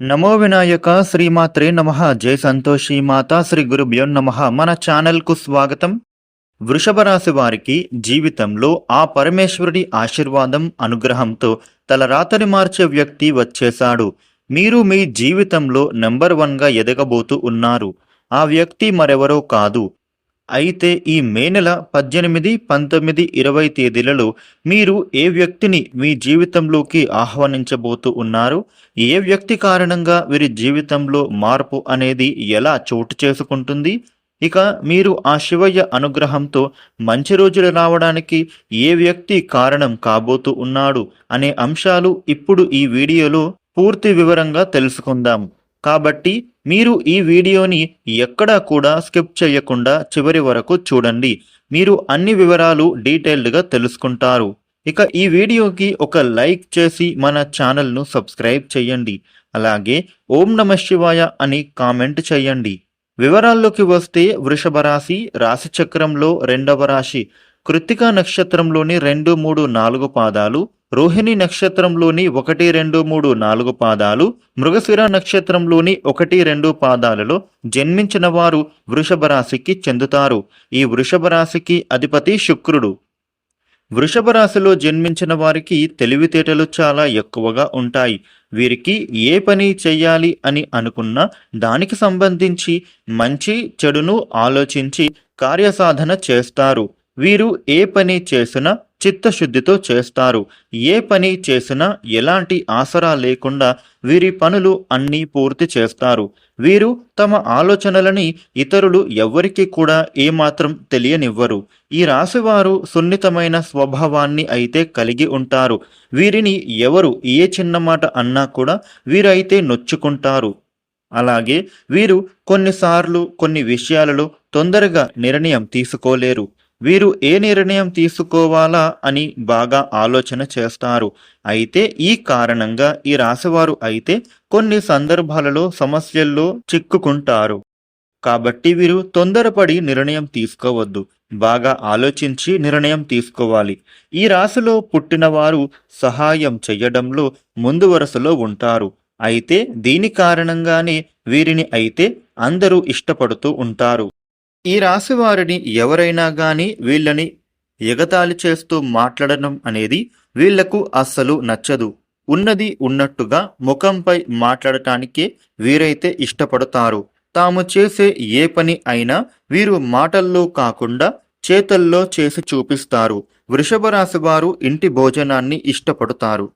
నమో వినాయక శ్రీమాత్రే నమః. జై సంతోషి మాతా శ్రీ గురుభ్యో నమః. మన ఛానల్కు స్వాగతం. వృషభ రాశి వారికి జీవితంలో ఆ పరమేశ్వరుడి ఆశీర్వాదం అనుగ్రహంతో తలరాతని మార్చే వ్యక్తి వచ్చేశాడు. మీరు మీ జీవితంలో నెంబర్ 1గా ఎదగబోతూ ఉన్నారు. ఆ వ్యక్తి మరెవరో కాదు. అయితే ఈ మే నెల 18, 19, 20 తేదీలలో మీరు ఏ వ్యక్తిని మీ జీవితంలోకి ఆహ్వానించబోతూ ఉన్నారు, ఏ వ్యక్తి కారణంగా వీరి జీవితంలో మార్పు అనేది ఎలా చోటు చేసుకుంటుంది, ఇక మీరు ఆ శివయ్య అనుగ్రహంతో మంచి రోజులు రావడానికి ఏ వ్యక్తి కారణం కాబోతూ ఉన్నాడు అనే అంశాలు ఇప్పుడు ఈ వీడియోలో పూర్తి వివరంగా తెలుసుకుందాం. కాబట్టి మీరు ఈ వీడియోని ఎక్కడా కూడా స్కిప్ చేయకుండా చివరి వరకు చూడండి. మీరు అన్ని వివరాలు డీటెయిల్డ్గా తెలుసుకుంటారు. ఇక ఈ వీడియోకి ఒక లైక్ చేసి మన ఛానల్ను సబ్స్క్రైబ్ చేయండి. అలాగే ఓం నమః శివాయ అని కామెంట్ చేయండి. వివరాల్లోకి వస్తే వృషభ రాశి రాశి చక్రంలో 2వ రాశి. కృత్తిక నక్షత్రంలోని 2, 3, 4 పాదాలు, రోహిణి నక్షత్రంలోని 1, 2, 3, 4 పాదాలు, మృగశిర నక్షత్రంలోని 1, 2 పాదాలలో జన్మించిన వారు వృషభ రాశికి చెందుతారు. ఈ వృషభ రాశికి అధిపతి శుక్రుడు. వృషభ రాశిలో జన్మించిన వారికి తెలివితేటలు చాలా ఎక్కువగా ఉంటాయి. వీరికి ఏ పని చెయ్యాలి అని అనుకున్నా దానికి సంబంధించి మంచి చెడును ఆలోచించి కార్యసాధన చేస్తారు. వీరు ఏ పని చేసినా చిత్తశుద్ధితో చేస్తారు. ఏ పని చేసినా ఎలాంటి ఆసరా లేకుండా వీరి పనులు అన్నీ పూర్తి చేస్తారు. వీరు తమ ఆలోచనలని ఇతరులు ఎవ్వరికి కూడా ఏమాత్రం తెలియనివ్వరు. ఈ రాశివారు సున్నితమైన స్వభావాన్ని అయితే కలిగి ఉంటారు. వీరిని ఎవరు ఏ చిన్న మాట అన్నా కూడా వీరైతే నొచ్చుకుంటారు. అలాగే వీరు కొన్నిసార్లు కొన్ని విషయాలలో తొందరగా నిర్ణయం తీసుకోలేరు. వీరు ఏ నిర్ణయం తీసుకోవాలా అని బాగా ఆలోచన చేస్తారు. అయితే ఈ కారణంగా ఈ రాశివారు అయితే కొన్ని సందర్భాలలో సమస్యల్లో చిక్కుకుంటారు. కాబట్టి వీరు తొందరపడి నిర్ణయం తీసుకోవద్దు. బాగా ఆలోచించి నిర్ణయం తీసుకోవాలి. ఈ రాశిలో పుట్టిన వారు సహాయం చెయ్యడంలో ముందు వరుసలో ఉంటారు. అయితే దీని కారణంగానే వీరిని అయితే అందరూ ఇష్టపడుతూ ఉంటారు. ఈ రాశి వారిని ఎవరైనా గాని వీళ్ళని ఎగతాళి చేస్తూ మాట్లాడడం అనేది వీళ్లకు అస్సలు నచ్చదు. ఉన్నది ఉన్నట్టుగా ముఖంపై మాట్లాడటానికే వీరైతే ఇష్టపడతారు. తాము చేసే ఏ పని అయినా వీరు మాటల్లో కాకుండా చేతల్లో చేసి చూపిస్తారు. వృషభ రాశి వారు ఇంటి భోజనాన్ని ఇష్టపడతారు.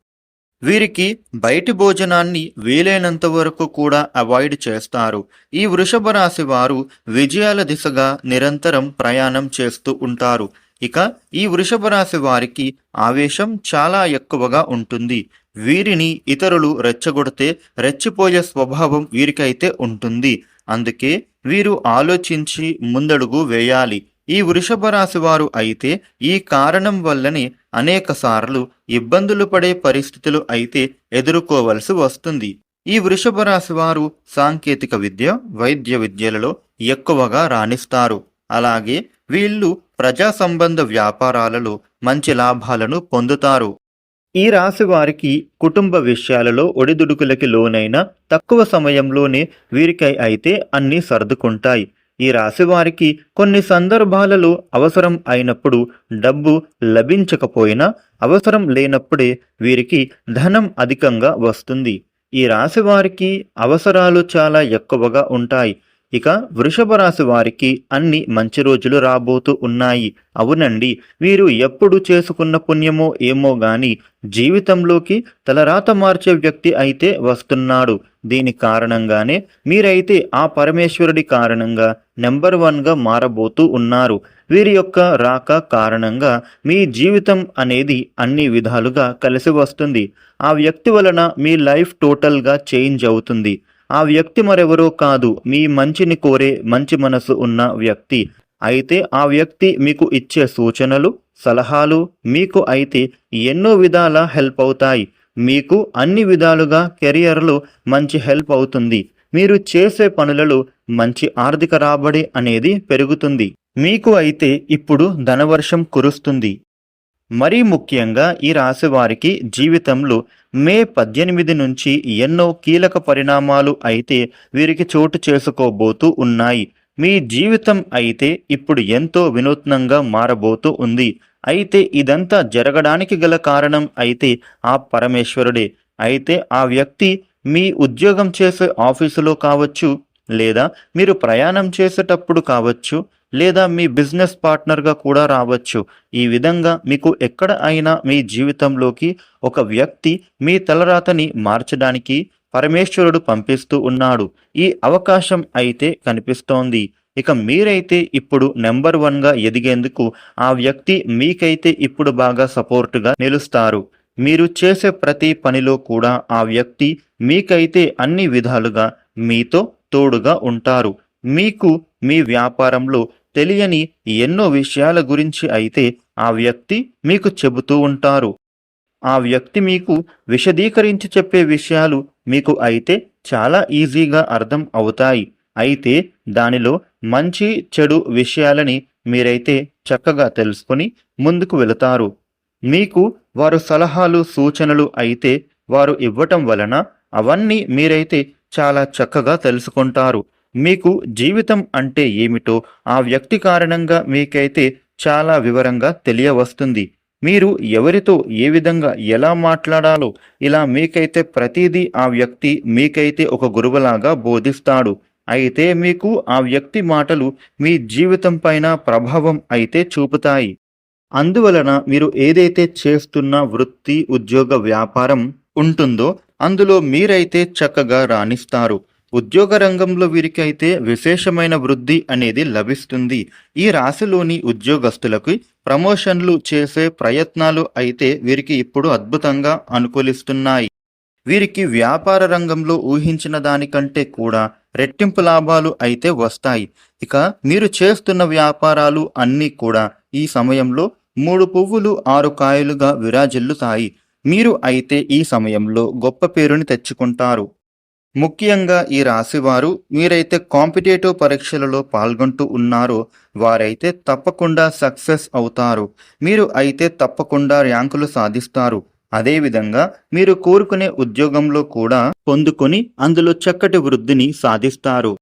వీరికి బయటి భోజనాన్ని వీలైనంత వరకు కూడా అవాయిడ్ చేస్తారు. ఈ వృషభ రాశి వారు విజయాల దిశగా నిరంతరం ప్రయాణం చేస్తూ ఉంటారు. ఇక ఈ వృషభ రాశి వారికి ఆవేశం చాలా ఎక్కువగా ఉంటుంది. వీరిని ఇతరులు రెచ్చగొడితే రెచ్చిపోయే స్వభావం వీరికైతే ఉంటుంది. అందుకే వీరు ఆలోచించి ముందడుగు వేయాలి. ఈ వృషభ రాశి వారు అయితే ఈ కారణం వల్లనే అనేకసార్లు ఇబ్బందులు పడే పరిస్థితులు అయితే ఎదుర్కోవలసి వస్తుంది. ఈ వృషభ రాశి వారు సాంకేతిక విద్య, వైద్య విద్యలలో ఎక్కువగా రాణిస్తారు. అలాగే వీళ్ళు ప్రజా సంబంధ వ్యాపారాలలో మంచి లాభాలను పొందుతారు. ఈ రాశి వారికి కుటుంబ విషయాలలో ఒడిదుడుకులకి లోనైన తక్కువ సమయంలోనే వీరికై అయితే అన్నీ సర్దుకుంటాయి. ఈ రాశి వారికి కొన్ని సందర్భాలలో అవసరం అయినప్పుడు డబ్బు లభించకపోయినా అవసరం లేనప్పుడే వీరికి ధనం అధికంగా వస్తుంది. ఈ రాశి వారికి అవసరాలు చాలా ఎక్కువగా ఉంటాయి. ఇక వృషభ రాశి వారికి అన్ని మంచి రోజులు రాబోతూ ఉన్నాయి. అవునండి, వీరు ఎప్పుడు చేసుకున్న పుణ్యమో ఏమో గాని జీవితంలోకి తలరాత మార్చే వ్యక్తి అయితే వస్తున్నాడు. దీని కారణంగానే మీరైతే ఆ పరమేశ్వరుడి కారణంగా నెంబర్ 1గా మారబోతూ ఉన్నారు. వీరి యొక్క రాక కారణంగా మీ జీవితం అనేది అన్ని విధాలుగా కలిసి వస్తుంది. ఆ వ్యక్తి వలన మీ లైఫ్ టోటల్గా చేంజ్ అవుతుంది. ఆ వ్యక్తి మరెవరో కాదు, మీ మంచిని కోరే మంచి మనసు ఉన్న వ్యక్తి. అయితే ఆ వ్యక్తి మీకు ఇచ్చే సూచనలు, సలహాలు మీకు అయితే ఎన్నో విధాల హెల్ప్ అవుతాయి. మీకు అన్ని విధాలుగా కెరియర్లో మంచి హెల్ప్ అవుతుంది. మీరు చేసే పనులలో మంచి ఆర్థిక రాబడి అనేది పెరుగుతుంది. మీకు అయితే ఇప్పుడు ధనవర్షం కురుస్తుంది. మరీ ముఖ్యంగా ఈ రాశి వారికి జీవితంలో మే 18 నుంచి ఎన్నో కీలక పరిణామాలు అయితే వీరికి చోటు చేసుకోబోతూ ఉన్నాయి. మీ జీవితం అయితే ఇప్పుడు ఎంతో వినూత్నంగా మారబోతూ ఉంది. అయితే ఇదంతా జరగడానికి గల కారణం అయితే ఆ పరమేశ్వరుడే. అయితే ఆ వ్యక్తి మీ ఉద్యోగం చేసే ఆఫీసులో కావచ్చు, లేదా మీరు ప్రయాణం చేసేటప్పుడు కావచ్చు, లేదా మీ బిజినెస్ పార్ట్నర్గా కూడా రావచ్చు. ఈ విధంగా మీకు ఎక్కడ అయినా మీ జీవితంలోకి ఒక వ్యక్తి మీ తలరాతని మార్చడానికి పరమేశ్వరుడు పంపిస్తూ ఉన్నాడు. ఈ అవకాశం అయితే కనిపిస్తోంది. ఇక మీరైతే ఇప్పుడు నెంబర్ 1గా ఎదిగేందుకు ఆ వ్యక్తి మీకైతే ఇప్పుడు బాగా సపోర్టుగా నిలుస్తారు. మీరు చేసే ప్రతి పనిలో కూడా ఆ వ్యక్తి మీకైతే అన్ని విధాలుగా మీతో తోడుగా ఉంటారు. మీకు మీ వ్యాపారంలో తెలియని ఎన్నో విషయాల గురించి అయితే ఆ వ్యక్తి మీకు చెబుతూ ఉంటారు. ఆ వ్యక్తి మీకు విశదీకరించి చెప్పే విషయాలు మీకు అయితే చాలా ఈజీగా అర్థం అవుతాయి. అయితే దానిలో మంచి చెడు విషయాలని మీరైతే చక్కగా తెలుసుకొని ముందుకు వెళతారు. మీకు వారు సలహాలు సూచనలు అయితే వారు ఇవ్వటం వలన అవన్నీ మీరైతే చాలా చక్కగా తెలుసుకుంటారు. మీకు జీవితం అంటే ఏమిటో ఆ వ్యక్తి కారణంగా మీకైతే చాలా వివరంగా తెలియవస్తుంది. మీరు ఎవరితో ఏ విధంగా ఎలా మాట్లాడాలో ఇలా మీకైతే ప్రతిదీ ఆ వ్యక్తి మీకైతే ఒక గురువులాగా బోధిస్తాడు. అయితే మీకు ఆ వ్యక్తి మాటలు మీ జీవితం పైన ప్రభావం అయితే చూపుతాయి. అందువలన మీరు ఏదైతే చేస్తున్న వృత్తి, ఉద్యోగ, వ్యాపారం ఉంటుందో అందులో మీరైతే చక్కగా రాణిస్తారు. ఉద్యోగ రంగంలో వీరికైతే విశేషమైన వృద్ధి అనేది లభిస్తుంది. ఈ రాశిలోని ఉద్యోగస్తులకు ప్రమోషన్లు చేసే ప్రయత్నాలు అయితే వీరికి ఇప్పుడు అద్భుతంగా అనుకూలిస్తున్నాయి. వీరికి వ్యాపార రంగంలో ఊహించిన దానికంటే కూడా రెట్టింపు లాభాలు అయితే వస్తాయి. ఇక మీరు చేస్తున్న వ్యాపారాలు అన్నీ కూడా ఈ సమయంలో 3 పువ్వులు 6 కాయలుగా విరాజిల్లుతాయి. మీరు అయితే ఈ సమయంలో గొప్ప పేరుని తెచ్చుకుంటారు. ముఖ్యంగా ఈ రాశివారు మీరైతే కాంపిటేటివ్ పరీక్షలలో పాల్గొంటూ ఉన్నారో వారైతే తప్పకుండా సక్సెస్ అవుతారు. మీరు అయితే తప్పకుండా ర్యాంకులు సాధిస్తారు. అదేవిధంగా మీరు కోరుకునే ఉద్యోగంలో కూడా పొందుకొని అందులో చక్కటి వృద్ధిని సాధిస్తారు.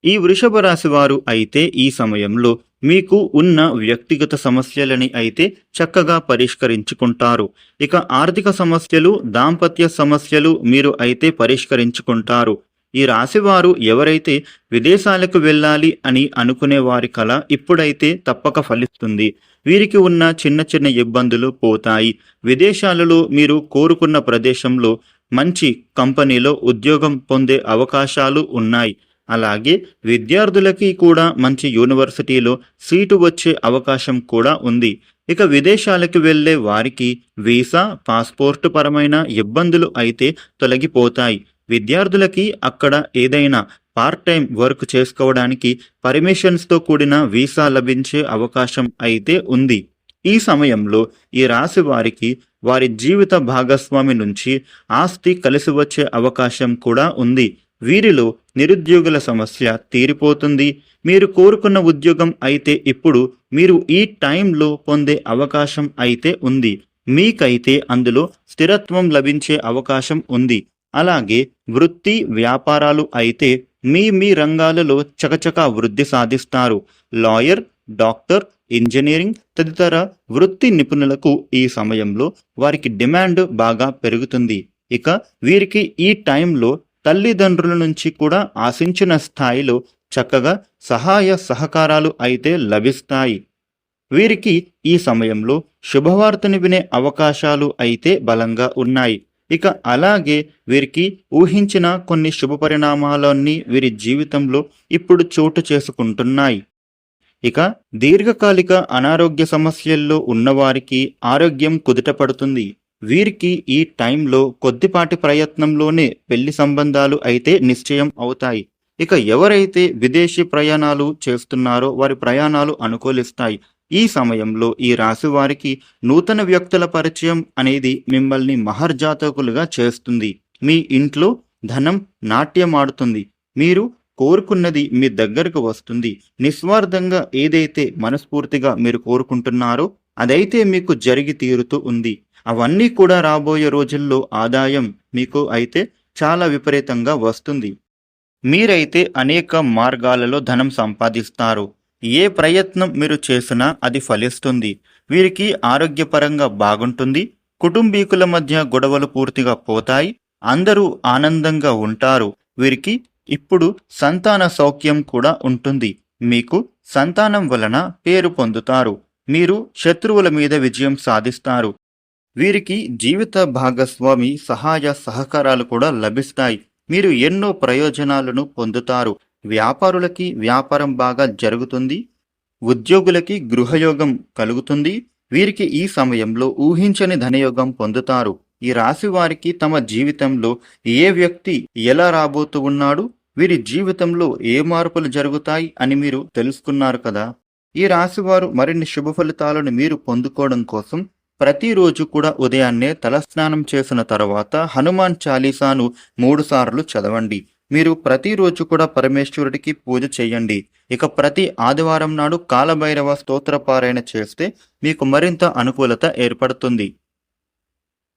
ఈ వృషభ రాశి వారు అయితే ఈ సమయంలో మీకు ఉన్న వ్యక్తిగత సమస్యలని అయితే చక్కగా పరిష్కరించుకుంటారు. ఇక ఆర్థిక సమస్యలు, దాంపత్య సమస్యలు మీరు అయితే పరిష్కరించుకుంటారు. ఈ రాశివారు ఎవరైతే విదేశాలకు వెళ్ళాలి అని అనుకునే వారి కల ఇప్పుడైతే తప్పక ఫలిస్తుంది. వీరికి ఉన్న చిన్న చిన్న ఇబ్బందులు పోతాయి. విదేశాలలో మీరు కోరుకున్న ప్రదేశంలో మంచి కంపెనీలో ఉద్యోగం పొందే అవకాశాలు ఉన్నాయి. అలాగే విద్యార్థులకి కూడా మంచి యూనివర్సిటీలో సీటు వచ్చే అవకాశం కూడా ఉంది. ఇక విదేశాలకు వెళ్ళే వారికి వీసా, పాస్పోర్టు పరమైన ఇబ్బందులు అయితే తొలగిపోతాయి. విద్యార్థులకి అక్కడ ఏదైనా పార్ట్ టైం వర్క్ చేసుకోవడానికి పర్మిషన్స్తో కూడిన వీసా లభించే అవకాశం అయితే ఉంది. ఈ సమయంలో ఈ రాశి వారికి వారి జీవిత భాగస్వామి నుంచి ఆస్తి కలిసి వచ్చే అవకాశం కూడా ఉంది. వీరిలో నిరుద్యోగుల సమస్య తీరిపోతుంది. మీరు కోరుకున్న ఉద్యోగం అయితే ఇప్పుడు మీరు ఈ టైంలో పొందే అవకాశం అయితే ఉంది. మీకైతే అందులో స్థిరత్వం లభించే అవకాశం ఉంది. అలాగే వృత్తి, వ్యాపారాలు అయితే మీ రంగాలలో చకచకా వృద్ధి సాధిస్తారు. లాయర్, డాక్టర్, ఇంజనీరింగ్ తదితర వృత్తి నిపుణులకు ఈ సమయంలో వారికి డిమాండ్ బాగా పెరుగుతుంది. ఇక వీరికి ఈ టైంలో తల్లిదండ్రుల నుంచి కూడా ఆశించిన స్థాయిలో చక్కగా సహాయ సహకారాలు అయితే లభిస్తాయి. వీరికి ఈ సమయంలో శుభవార్తని వినే అవకాశాలు అయితే బలంగా ఉన్నాయి. ఇక అలాగే వీరికి ఊహించిన కొన్ని శుభ పరిణామాలన్నీ వీరి జీవితంలో ఇప్పుడు చోటు చేసుకుంటున్నాయి. ఇక దీర్ఘకాలిక అనారోగ్య సమస్యల్లో ఉన్నవారికి ఆరోగ్యం కుదుటపడుతుంది. వీరికి ఈ టైంలో కొద్దిపాటి ప్రయత్నంలోనే పెళ్లి సంబంధాలు అయితే నిశ్చయం అవుతాయి. ఇక ఎవరైతే విదేశీ ప్రయాణాలు చేస్తున్నారో వారి ప్రయాణాలు అనుకూలిస్తాయి. ఈ సమయంలో ఈ రాశి వారికి నూతన వ్యక్తుల పరిచయం అనేది మిమ్మల్ని మహర్జాతకులుగా చేస్తుంది. మీ ఇంట్లో ధనం నాట్యమాడుతుంది. మీరు కోరుకున్నది మీ దగ్గరకు వస్తుంది. నిస్వార్థంగా ఏదైతే మనస్ఫూర్తిగా మీరు కోరుకుంటున్నారో అదైతే మీకు జరిగి తీరుతూ ఉంది. అవన్నీ కూడా రాబోయే రోజుల్లో ఆదాయం మీకు అయితే చాలా విపరీతంగా వస్తుంది. మీరైతే అనేక మార్గాలలో ధనం సంపాదిస్తారు. ఏ ప్రయత్నం మీరు చేసినా అది ఫలిస్తుంది. వీరికి ఆరోగ్యపరంగా బాగుంటుంది. కుటుంబీకుల మధ్య గొడవలు పూర్తిగా పోతాయి. అందరూ ఆనందంగా ఉంటారు. వీరికి ఇప్పుడు సంతాన సౌఖ్యం కూడా ఉంటుంది. మీకు సంతానం వలన పేరు పొందుతారు. మీరు శత్రువుల మీద విజయం సాధిస్తారు. వీరికి జీవిత భాగస్వామి సహాయ సహకారాలు కూడా లభిస్తాయి. మీరు ఎన్నో ప్రయోజనాలను పొందుతారు. వ్యాపారులకి వ్యాపారం బాగా జరుగుతుంది. ఉద్యోగులకి గృహయోగం కలుగుతుంది. వీరికి ఈ సమయంలో ఊహించని ధనయోగం పొందుతారు. ఈ రాశి వారికి తమ జీవితంలో ఏ వ్యక్తి ఎలా రాబోతూ ఉన్నాడు, వీరి జీవితంలో ఏ మార్పులు జరుగుతాయి అని మీరు తెలుసుకున్నారు కదా. ఈ రాశివారు మరిన్ని శుభ ఫలితాలను మీరు పొందుకోవడం కోసం ప్రతిరోజు కూడా ఉదయాన్నే తలస్నానం చేసిన తర్వాత హనుమాన్ చాలీసాను 3 సార్లు చదవండి. మీరు ప్రతిరోజు కూడా పరమేశ్వరుడికి పూజ చేయండి. ఇక ప్రతి ఆదివారం నాడు కాలభైరవ స్తోత్ర పారాయణ చేస్తే మీకు మరింత అనుకూలత ఏర్పడుతుంది.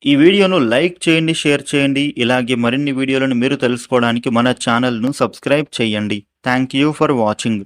ఈ వీడియోను లైక్ చేయండి, షేర్ చేయండి. ఇలాగే మరిన్ని వీడియోలను మీరు తెలుసుకోవడానికి మన ఛానల్ను సబ్స్క్రైబ్ చేయండి. Thank you for watching.